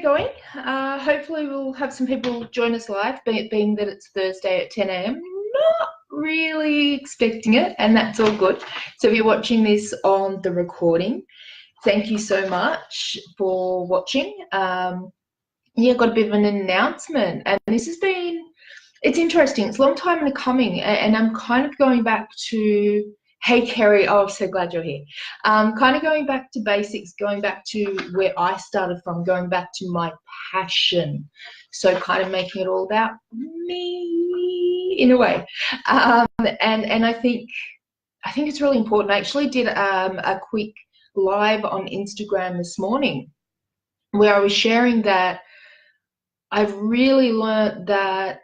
going. Hopefully we'll have some people join us live, being that it's Thursday at 10 a.m. Not really expecting it, and that's all good. So if you're watching this on the recording, thank you so much for watching. Yeah, got a bit of an announcement, and this has been, it's interesting. It's a long time in the coming, and I'm kind of going back to, hey Kerry, oh, I'm so glad you're here. Kind of going back to basics, going back to where I started from, going back to my passion. So kind of making it all about me in a way. And I think it's really important. I actually did a quick live on Instagram this morning where I was sharing that I've really learned that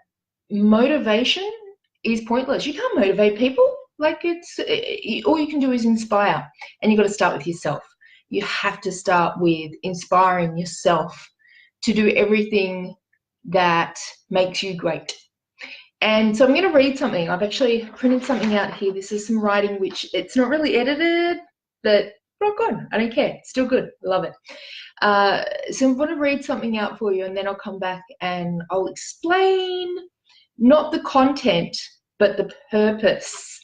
motivation is pointless. You can't motivate people. Like, all you can do is inspire, and you've got to start with yourself. You have to start with inspiring yourself to do everything that makes you great. And so I'm going to read something. I've actually printed something out here. This is some writing, which it's not really edited, but oh God, I don't care. It's still good. I love it. So I'm going to read something out for you, and then I'll come back and I'll explain not the content, but the purpose.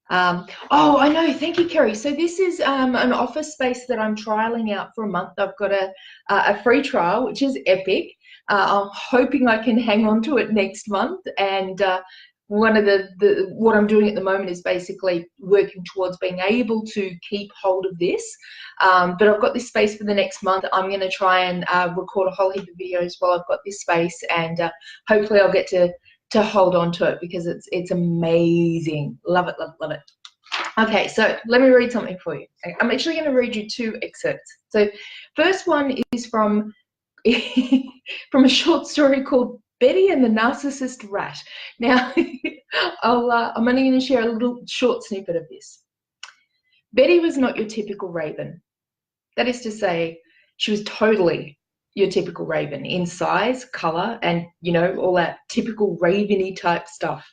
Oh, I know. Thank you, Kerry. So this is an office space that I'm trialing out for a month. I've got a free trial, which is epic. I'm hoping I can hang on to it next month. And one of what I'm doing at the moment is basically working towards being able to keep hold of this. But I've got this space for the next month. I'm going to try and record a whole heap of videos while I've got this space, and hopefully I'll get to hold on to it because it's amazing. Love it, love it, love it. Okay, so let me read something for you. I'm actually going to read you two excerpts. So first one is from from a short story called Betty and the Narcissist Rat. Now, I'm only going to share a little short snippet of this. Betty was not your typical raven. That is to say, she was totally your typical raven in size, color, and, you know, all that typical raveny type stuff.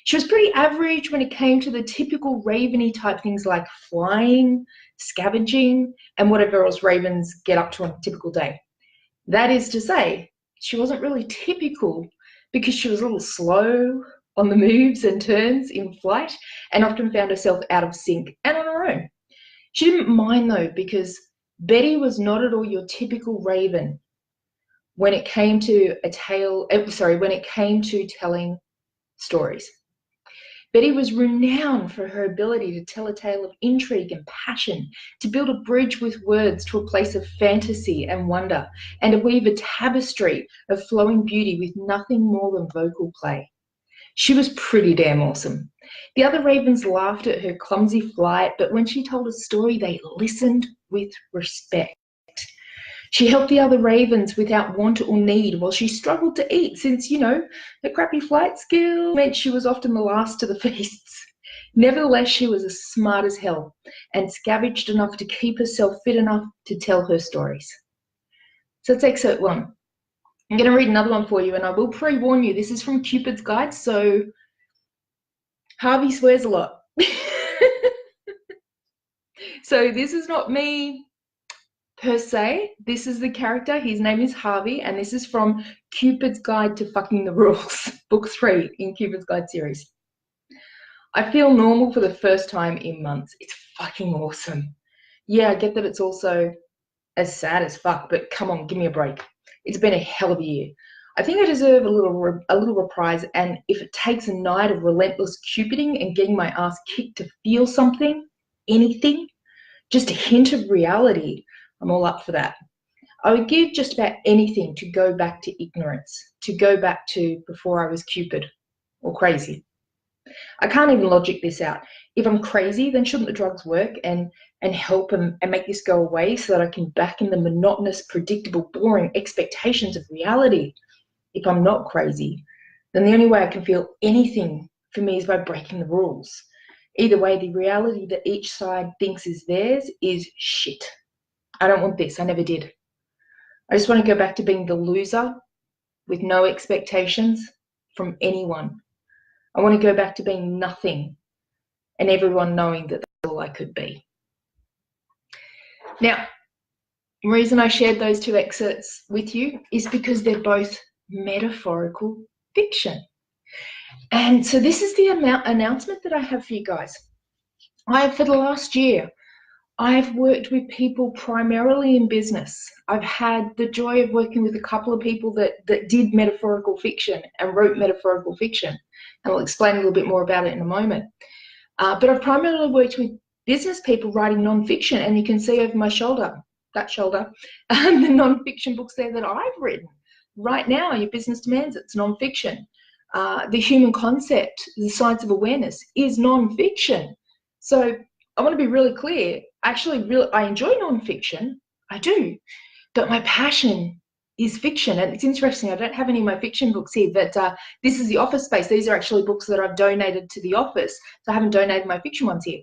She was pretty average when it came to the typical raveny type things like flying, scavenging, and whatever else ravens get up to on a typical day. That is to say, she wasn't really typical because she was a little slow on the moves and turns in flight and often found herself out of sync and on her own. She didn't mind though, because Betty was not at all your typical raven when it came to when it came to telling stories. Betty was renowned for her ability to tell a tale of intrigue and passion, to build a bridge with words to a place of fantasy and wonder, and to weave a tapestry of flowing beauty with nothing more than vocal play. She was pretty damn awesome. The other ravens laughed at her clumsy flight, but when she told a story, they listened with respect. She helped the other ravens without want or need while she struggled to eat, since, you know, her crappy flight skill meant she was often the last to the feasts. Nevertheless, she was as smart as hell and scavenged enough to keep herself fit enough to tell her stories. So that's excerpt one. I'm going to read another one for you, and I will pre-warn you, this is from Cupid's Guide, so Harvey swears a lot. So this is not me per se. This is the character. His name is Harvey, and this is from Cupid's Guide to Fucking the Rules, book 3 in Cupid's Guide series. I feel normal for the first time in months. It's fucking awesome. Yeah, I get that it's also as sad as fuck, but come on, give me a break. It's been a hell of a year. I think I deserve a little reprise, and if it takes a night of relentless cupiding and getting my ass kicked to feel something, anything, just a hint of reality, I'm all up for that. I would give just about anything to go back to ignorance, to go back to before I was Cupid or crazy. I can't even logic this out. If I'm crazy, then shouldn't the drugs work and help and make this go away so that I can back in the monotonous, predictable, boring expectations of reality? If I'm not crazy, then the only way I can feel anything for me is by breaking the rules. Either way, the reality that each side thinks is theirs is shit. I don't want this. I never did. I just want to go back to being the loser with no expectations from anyone. I want to go back to being nothing and everyone knowing that that's all I could be. Now, The reason I shared those two excerpts with you is because they're both metaphorical fiction. And so this is the announcement that I have for you guys. For the last year, I've worked with people primarily in business. I've had the joy of working with a couple of people that did metaphorical fiction and wrote metaphorical fiction. And I'll explain a little bit more about it in a moment. But I've primarily worked with business people writing nonfiction, and you can see over my shoulder, the nonfiction books there that I've written. Right now, Your Business Demands It's nonfiction. The Human Concept, The Science of Awareness is nonfiction. So I want to be really clear. Actually, I enjoy nonfiction. I do. But my passion is fiction. And it's interesting. I don't have any of my fiction books here, but this is the office space. These are actually books that I've donated to the office. So I haven't donated my fiction ones here.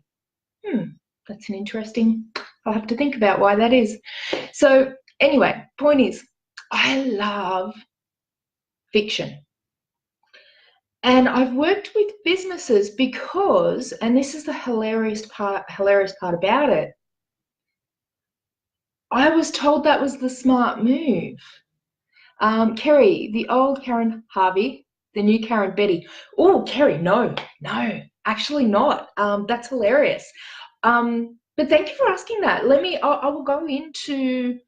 That's an interesting, I'll have to think about why that is. So anyway, point is, I love fiction. And I've worked with businesses because, and this is the hilarious part about it, I was told that was the smart move. Kerry, the old Karen Harvey, the new Karen Betty. Oh, Kerry, no, actually not. That's hilarious. But thank you for asking that. I will go into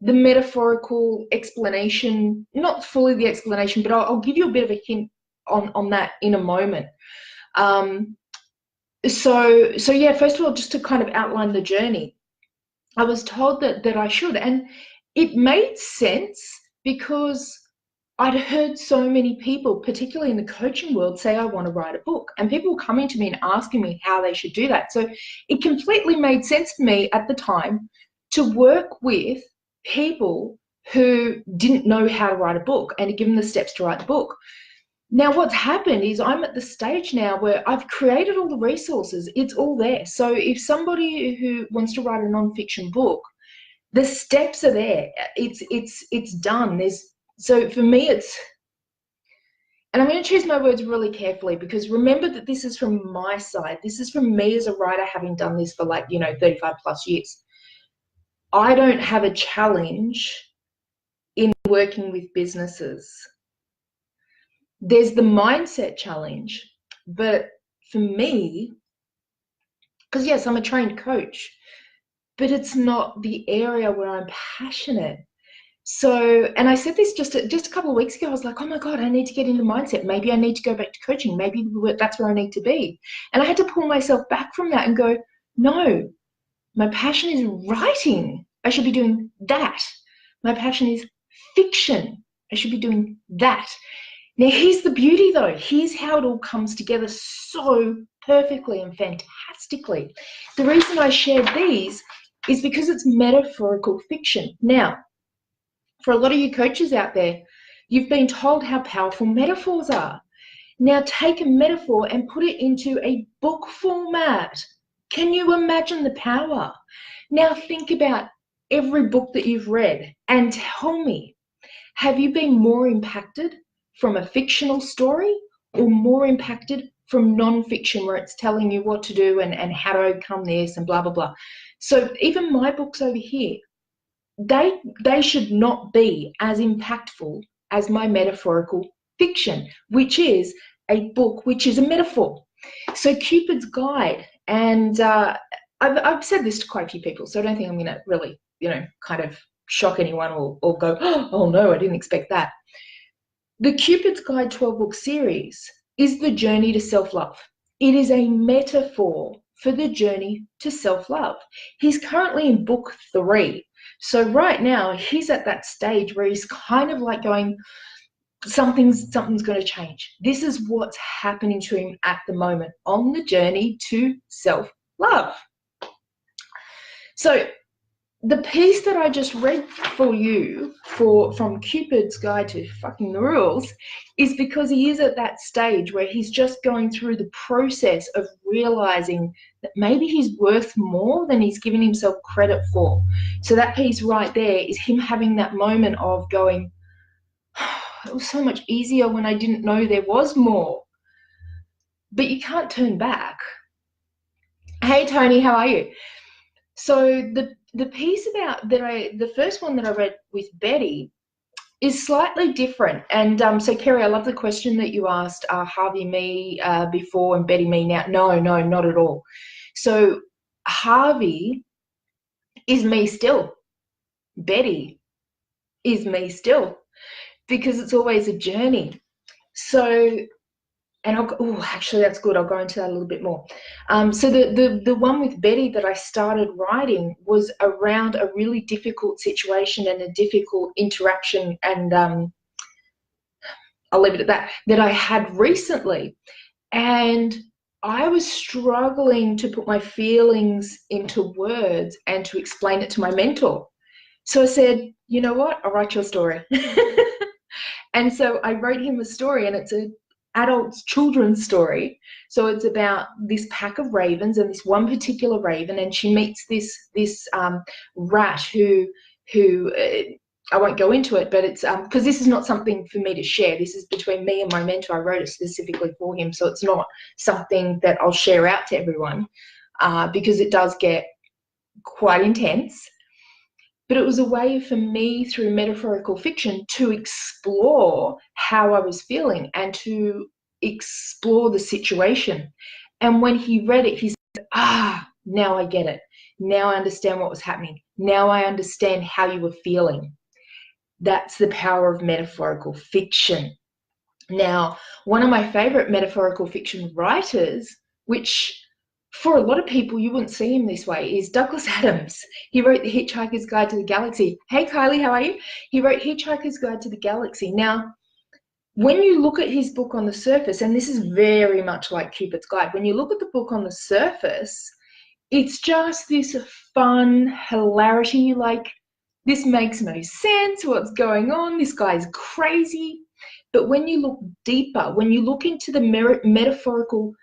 the metaphorical explanation, not fully the explanation, but I'll give you a bit of a hint on that in a moment. So yeah, first of all, just to kind of outline the journey, I was told that I should, and it made sense because I'd heard so many people, particularly in the coaching world, say I want to write a book, and people were coming to me and asking me how they should do that. So it completely made sense to me at the time to work with people who didn't know how to write a book and to give them the steps to write the book. Now, what's happened is I'm at the stage now where I've created all the resources. It's all there. So if somebody who wants to write a nonfiction book, the steps are there. It's done. So for me, and I'm going to choose my words really carefully, because remember that this is from my side. This is from me as a writer, having done this for 35 plus years. I don't have a challenge in working with businesses. There's the mindset challenge, but for me, because yes, I'm a trained coach, but it's not the area where I'm passionate. So, and I said this just a couple of weeks ago, I was like, oh my God, I need to get into mindset. Maybe I need to go back to coaching. Maybe that's where I need to be. And I had to pull myself back from that and go, no, my passion is writing. I should be doing that. My passion is fiction. I should be doing that. Now, here's the beauty though. Here's how it all comes together so perfectly and fantastically. The reason I shared these is because it's metaphorical fiction. Now, for a lot of you coaches out there, you've been told how powerful metaphors are. Now take a metaphor and put it into a book format. Can you imagine the power? Now think about every book that you've read and tell me, have you been more impacted from a fictional story or more impacted from non-fiction, where it's telling you what to do and how to overcome this and blah, blah, blah? So even my books over here, they should not be as impactful as my metaphorical fiction, which is a book which is a metaphor. So Cupid's Guide, and I've said this to quite a few people, so I don't think I'm going to really, kind of shock anyone or go, oh no, I didn't expect that. The Cupid's Guide 12-book series is the journey to self-love. It is a metaphor for the journey to self-love. He's currently in book 3. So right now he's at that stage where he's kind of like going, something's going to change. This is what's happening to him at the moment on the journey to self-love. So the piece that I just read for you from Cupid's Guide to Fucking the Rules is because he is at that stage where he's just going through the process of realizing that maybe he's worth more than he's given himself credit for. So that piece right there is him having that moment of going, it was so much easier when I didn't know there was more. But you can't turn back. Hey Tony, how are you? So the piece about the first one that I read with Betty is slightly different. And so, Kerry, I love the question that you asked, Harvey me before and Betty me now. No, not at all. So Harvey is me still. Betty is me still, because it's always a journey. So, and actually that's good. I'll go into that a little bit more. So the one with Betty that I started writing was around a really difficult situation and a difficult interaction, and I'll leave it at that I had recently. And I was struggling to put my feelings into words and to explain it to my mentor. So I said, you know what? I'll write your story. And so I wrote him a story, and it's an adult children's story. So it's about this pack of ravens and this one particular raven, and she meets this rat who I won't go into it, but it's because this is not something for me to share. This is between me and my mentor. I wrote it specifically for him, so it's not something that I'll share out to everyone because it does get quite intense. But it was a way for me, through metaphorical fiction, to explore how I was feeling and to explore the situation. And when he read it, he said, now I get it. Now I understand what was happening. Now I understand how you were feeling. That's the power of metaphorical fiction. Now, one of my favorite metaphorical fiction writers, which for a lot of people, you wouldn't see him this way, is Douglas Adams. He wrote The Hitchhiker's Guide to the Galaxy. Hey, Kylie, how are you? He wrote Hitchhiker's Guide to the Galaxy. Now, when you look at his book on the surface, and this is very much like Cupid's Guide, when you look at the book on the surface, it's just this fun hilarity, like, this makes no sense, what's going on, this guy's crazy. But when you look deeper, when you look into the metaphorical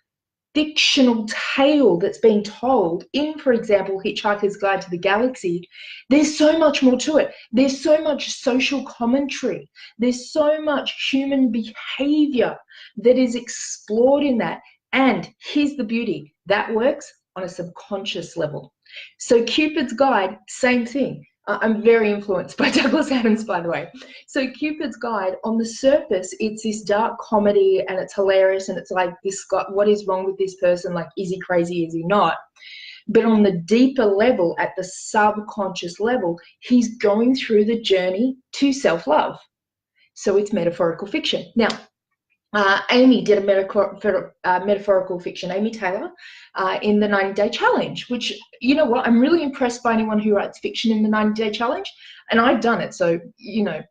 fictional tale that's being told in, for example, Hitchhiker's Guide to the Galaxy, there's so much more to it. There's so much social commentary. There's so much human behavior that is explored in that. And here's the beauty, that works on a subconscious level. So Cupid's Guide, same thing. I'm very influenced by Douglas Adams, by the way. So Cupid's Guide, on the surface, it's this dark comedy and it's hilarious and it's like, this guy, what is wrong with this person? Like, is he crazy? Is he not? But on the deeper level, at the subconscious level, he's going through the journey to self-love. So it's metaphorical fiction. Now, Amy did a metaphorical fiction, Amy Taylor, in the 90-Day Challenge, which, you know what, I'm really impressed by anyone who writes fiction in the 90-Day Challenge, and I've done it, so, you know,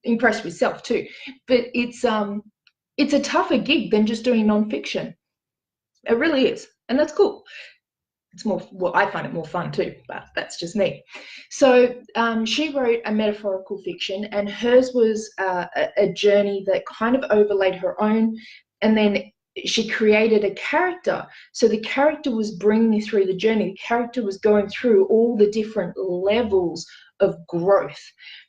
impressed with self too. But it's a tougher gig than just doing nonfiction. It really is, and that's cool. It's more, well, I find it more fun too, but that's just me. So she wrote a metaphorical fiction, and hers was a journey that kind of overlaid her own, and then she created a character. So the character was bringing me through the journey. The character was going through all the different levels of growth.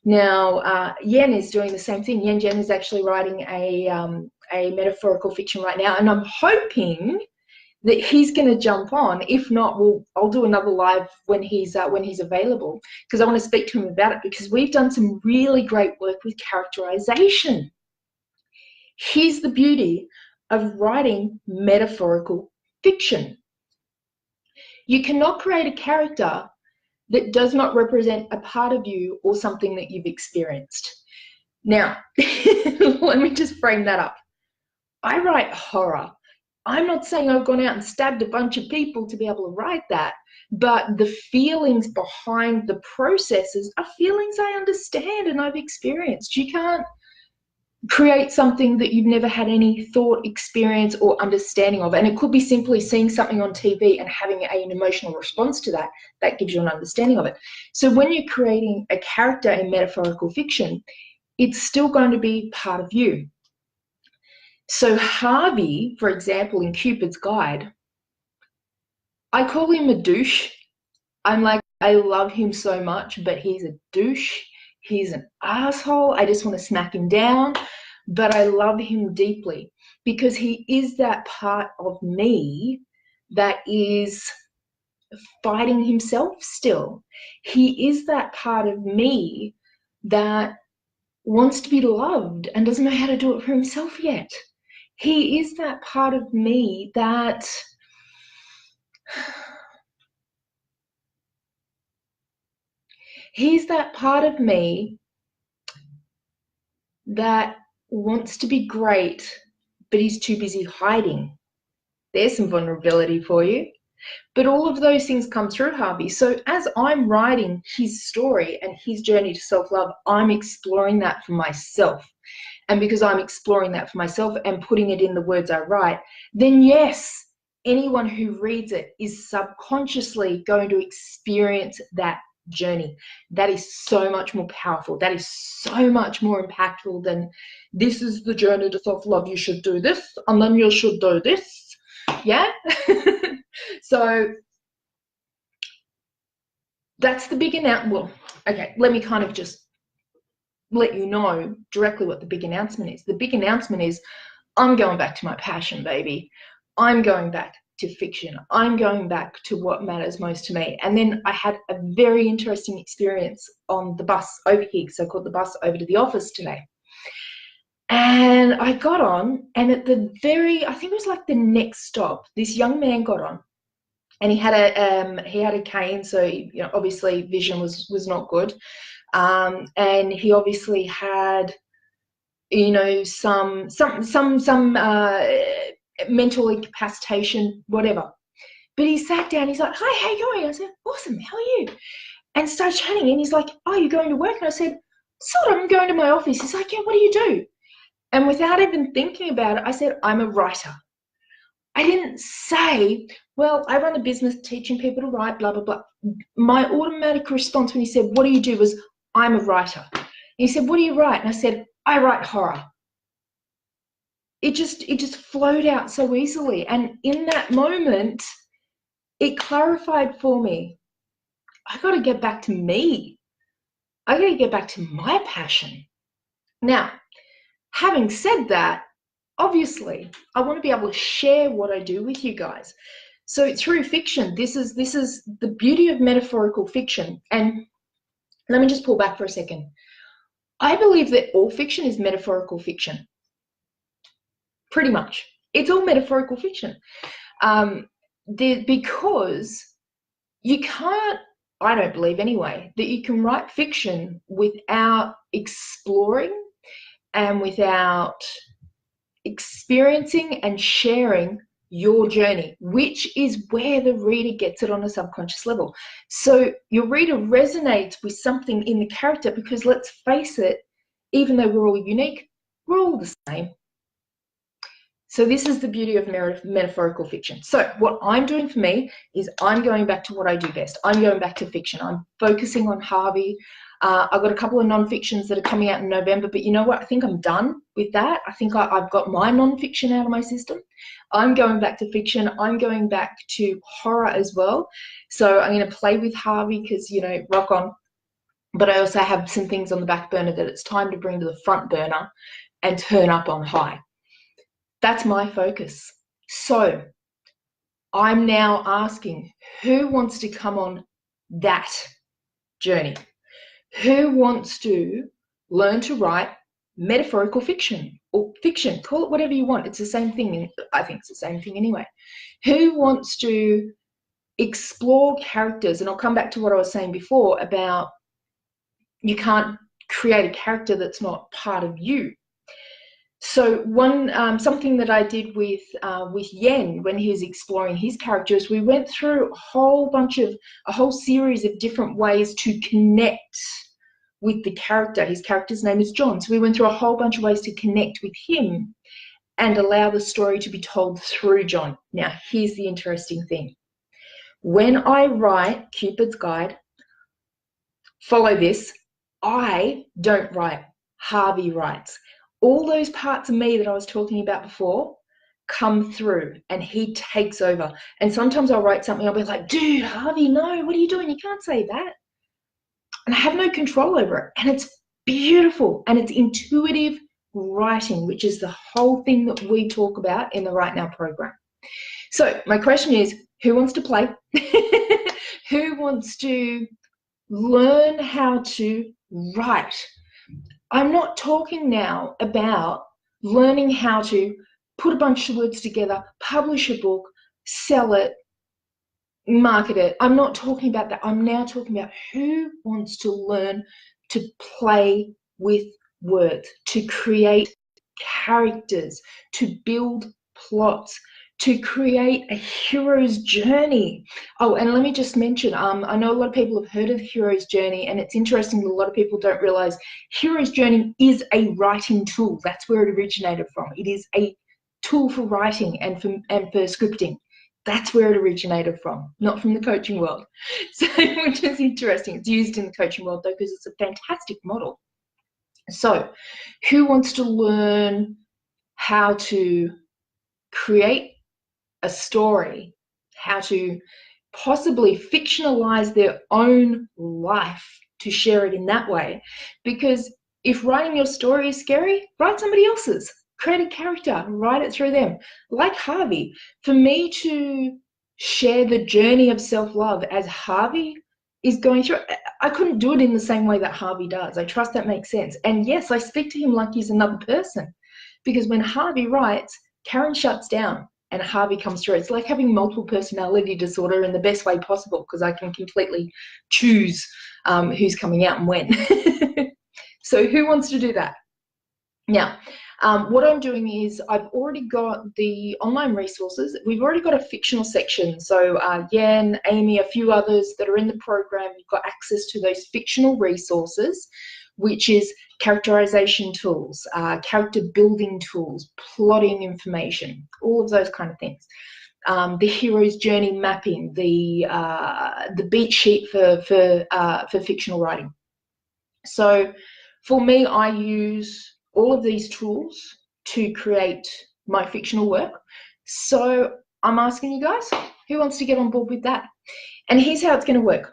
Now, Yen is doing the same thing. Yen Jen is actually writing a metaphorical fiction right now, and I'm hoping that he's going to jump on. If not, I'll do another live when he's available, because I want to speak to him about it, because we've done some really great work with characterization. Here's the beauty of writing metaphorical fiction. You cannot create a character that does not represent a part of you or something that you've experienced. Now, let me just frame that up. I write horror. I'm not saying I've gone out and stabbed a bunch of people to be able to write that, but the feelings behind the processes are feelings I understand and I've experienced. You can't create something that you've never had any thought, experience, or understanding of. And it could be simply seeing something on TV and having an emotional response to that. That gives you an understanding of it. So when you're creating a character in metaphorical fiction, it's still going to be part of you. So Harvey, for example, in Cupid's Guide, I call him a douche. I'm like, I love him so much, but he's a douche. He's an asshole. I just want to smack him down. But I love him deeply because he is that part of me that is fighting himself still. He is that part of me that wants to be loved and doesn't know how to do it for himself yet. He is that part of me that he's that part of me that wants to be great, but he's too busy hiding. There's some vulnerability for you. But all of those things come through Harvey. So as I'm writing his story and his journey to self-love, I'm exploring that for myself. And because I'm exploring that for myself and putting it in the words I write, then yes, anyone who reads it is subconsciously going to experience that journey. That is so much more powerful. That is so much more impactful than this is the journey to self-love. You should do this, and then you should do this. Yeah. So that's the big announcement. Well, okay, let me kind of just let you know directly what the big announcement is. The big announcement is I'm going back to my passion, baby. I'm going back to fiction. I'm going back to what matters most to me. And then I had a very interesting experience on the bus over here, because I caught the bus over to the office today. And I got on, and at the I think it was like the next stop, this young man got on, and he had a cane, so obviously vision was not good, and he obviously had some mental incapacitation, whatever. But he sat down. He's like, "Hi, how you going?" I said, "Awesome. How are you?" And started chatting. And he's like, "Oh, you're going to work?" And I said, "Sort of. I'm going to my office." He's like, "Yeah, what do you do?" And without even thinking about it, I said, "I'm a writer." I didn't say, "Well, I run a business teaching people to write, blah, blah, blah." My automatic response when he said, "What do you do?" was, "I'm a writer." And he said, "What do you write?" And I said, "I write horror." It just flowed out so easily. And in that moment, it clarified for me, I got to get back to me. I got to get back to my passion. Now, having said that, obviously, I want to be able to share what I do with you guys. So through fiction, this is the beauty of metaphorical fiction. And let me just pull back for a second. I believe that all fiction is metaphorical fiction. Pretty much. It's all metaphorical fiction. Because you can't, I don't believe anyway, that you can write fiction without exploring and without experiencing and sharing your journey, which is where the reader gets it on a subconscious level. So your reader resonates with something in the character, because let's face it, even though we're all unique, we're all the same. So this is the beauty of metaphorical fiction. So what I'm doing for me is I'm going back to what I do best. I'm going back to fiction. I'm focusing on Harvey. I've got a couple of non-fictions that are coming out in November, but you know what? I think I'm done with that. I think I've got my non-fiction out of my system. I'm going back to fiction. I'm going back to horror as well. So I'm going to play with Harvey because, rock on. But I also have some things on the back burner that it's time to bring to the front burner and turn up on high. That's my focus. So I'm now asking, who wants to come on that journey? Who wants to learn to write metaphorical fiction or fiction? Call it whatever you want. It's the same thing. I think it's the same thing anyway. Who wants to explore characters? And I'll come back to what I was saying before about you can't create a character that's not part of you. So something that I did with Yen when he was exploring his characters, we went through a whole series of different ways to connect with the character. His character's name is John. So we went through a whole bunch of ways to connect with him and allow the story to be told through John. Now, here's the interesting thing. When I write Cupid's Guide, follow this, I don't write, Harvey writes. All those parts of me that I was talking about before come through and he takes over. And sometimes I'll write something, I'll be like, "Dude, Harvey, no, what are you doing? You can't say that." And I have no control over it. And it's beautiful. And it's intuitive writing, which is the whole thing that we talk about in the Right Now program. So my question is, who wants to play? Who wants to learn how to write? I'm not talking now about learning how to put a bunch of words together, publish a book, sell it, market it. I'm not talking about that. I'm now talking about who wants to learn to play with words, to create characters, to build plots, to create a hero's journey. Oh, and let me just mention, I know a lot of people have heard of the hero's journey, and it's interesting that a lot of people don't realize hero's journey is a writing tool. That's where it originated from. It is a tool for writing and for scripting. That's where it originated from, not from the coaching world. So, which is interesting. It's used in the coaching world though, because it's a fantastic model. So, who wants to learn how to create a story, how to possibly fictionalize their own life to share it in that way? Because if writing your story is scary, write somebody else's. Create a character, write it through them. Like Harvey, for me to share the journey of self-love as Harvey is going through, I couldn't do it in the same way that Harvey does. I trust that makes sense. And yes, I speak to him like he's another person, because when Harvey writes, Karen shuts down and Harvey comes through. It's like having multiple personality disorder in the best way possible, because I can completely choose who's coming out and when. So who wants to do that? Now, what I'm doing is I've already got the online resources. We've already got a fictional section. So Yen, Amy, a few others that are in the program, you've got access to those fictional resources, which is characterization tools, character building tools, plotting information, all of those kind of things. The hero's journey mapping, the beat sheet for fictional writing. So for me, I use all of these tools to create my fictional work. So I'm asking you guys, who wants to get on board with that? And here's how it's going to work.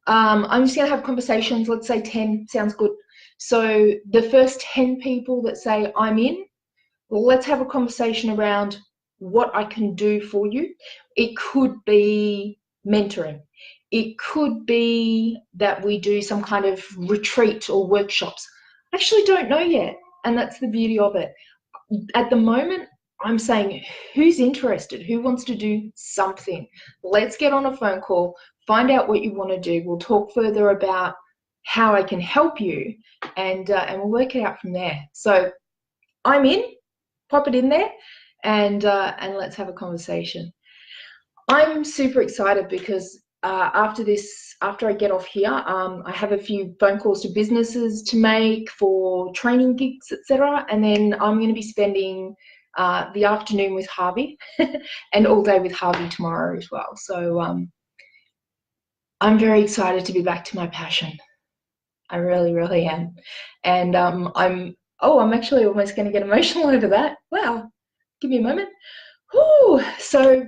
I'm just going to have conversations. Let's say 10 sounds good. So the first 10 people that say I'm in, well, let's have a conversation around what I can do for you. It could be mentoring. It could be that we do some kind of retreat or workshops. I actually don't know yet, and that's the beauty of it. At the moment, I'm saying, who's interested? Who wants to do something? Let's get on a phone call, find out what you want to do. We'll talk further about how I can help you, and we'll work it out from there. So I'm in, pop it in there, and let's have a conversation. I'm super excited because after I get off here, I have a few phone calls to businesses to make for training gigs, etc. And then I'm going to be spending the afternoon with Harvey and all day with Harvey tomorrow as well. So I'm very excited to be back to my passion. I really, really am. And I'm actually almost going to get emotional over that. Wow. Give me a moment. Whew. So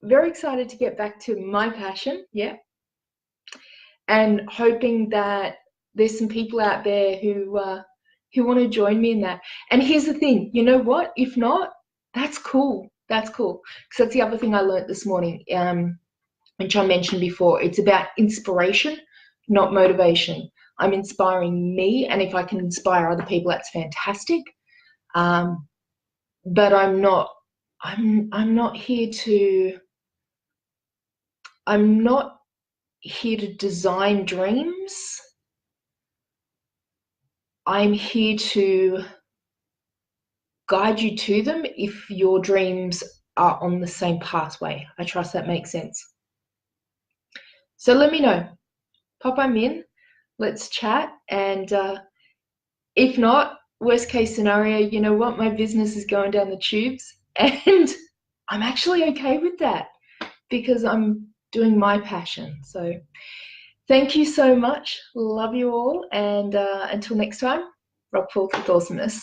very excited to get back to my passion, yeah, and hoping that there's some people out there who want to join me in that. And here's the thing, you know what? If not, that's cool. That's cool, because that's the other thing I learned this morning, which I mentioned before. It's about inspiration, not motivation. I'm inspiring me, and if I can inspire other people, that's fantastic. But I'm not here to. I'm not here to design dreams. I'm here to guide you to them if your dreams are on the same pathway. I trust that makes sense. So let me know. Pop I'm in. Let's chat. And if not, worst case scenario, you know what? My business is going down the tubes. And I'm actually okay with that, because I'm doing my passion. So thank you so much. Love you all. And until next time, rock forth with awesomeness.